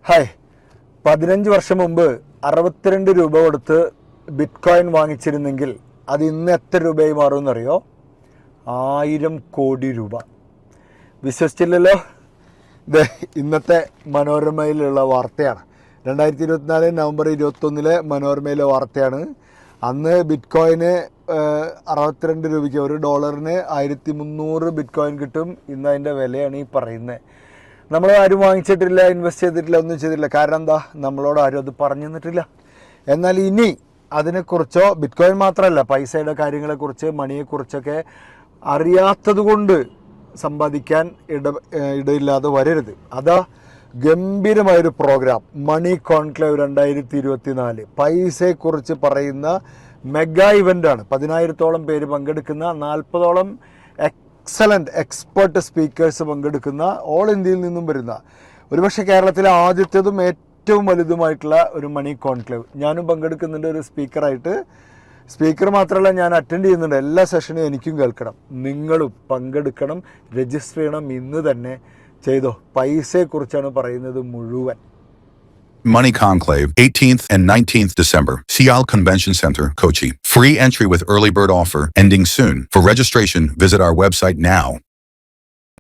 Hi, 15 വർഷം മുമ്പ് 62 രൂപ കൊടുത്ത് ബിറ്റ് കോയിൻ വാങ്ങിച്ചിരുന്നെങ്കിൽ അത് ഇന്ന് എത്ര രൂപയായി മാറുമെന്നറിയോ? 1000 കോടി രൂപ. വിശ്വസിച്ചില്ലല്ലോ? ഇത് ഇന്നത്തെ മനോരമയിലുള്ള വാർത്തയാണ്. 2024 നവംബർ 21 മനോരമയിലെ വാർത്തയാണ്. അന്ന് ബിറ്റ് കോയിന് 62 രൂപയ്ക്ക്, $1 1300 ബിറ്റ് കോയിൻ കിട്ടും. ഇന്ന് അതിൻ്റെ വിലയാണ് ഈ പറയുന്നത്. നമ്മൾ ആരും വാങ്ങിച്ചിട്ടില്ല, ഇൻവെസ്റ്റ് ചെയ്തിട്ടില്ല, ഒന്നും ചെയ്തിട്ടില്ല. കാരണം എന്താ? നമ്മളോട് ആരും അത് പറഞ്ഞു തന്നിട്ടില്ല. എന്നാൽ ഇനി അതിനെക്കുറിച്ചോ, ബിറ്റ് കോയിൻ മാത്രമല്ല, പൈസയുടെ കാര്യങ്ങളെക്കുറിച്ച്, മണിയെക്കുറിച്ചൊക്കെ അറിയാത്തത് കൊണ്ട് സമ്പാദിക്കാൻ ഇടയില്ലാതെ വരരുത്. അതാ ഗംഭീരമായൊരു പ്രോഗ്രാം, മണി കോൺക്ലേവ് 2024. പൈസയെക്കുറിച്ച് പറയുന്ന മെഗാ ഇവൻ്റാണ്. 10,000-ഓളം പേര് പങ്കെടുക്കുന്ന, 40ഓളം എക്സലൻ്റ് എക്സ്പേർട്ട് സ്പീക്കേഴ്സ് പങ്കെടുക്കുന്ന, ഓൾ ഇന്ത്യയിൽ നിന്നും വരുന്ന, ഒരുപക്ഷെ കേരളത്തിലെ ആദ്യത്തേതും ഏറ്റവും വലുതുമായിട്ടുള്ള ഒരു മണി കോൺക്ലേവ്. ഞാനും പങ്കെടുക്കുന്നുണ്ട് ഒരു സ്പീക്കറായിട്ട്. സ്പീക്കർ മാത്രമല്ല, ഞാൻ അറ്റൻഡ് ചെയ്യുന്നുണ്ട്. എല്ലാ സെഷനും എനിക്കും കേൾക്കണം. നിങ്ങളും പങ്കെടുക്കണം, രജിസ്റ്റർ ചെയ്യണം. ഇന്ന് തന്നെ ചെയ്തോ. പൈസയെക്കുറിച്ചാണ് പറയുന്നത് മുഴുവൻ. Money Conclave, 18th and 19th December, Sial Convention Center, Kochi. Free entry with early bird offer ending soon. For registration, visit our website now.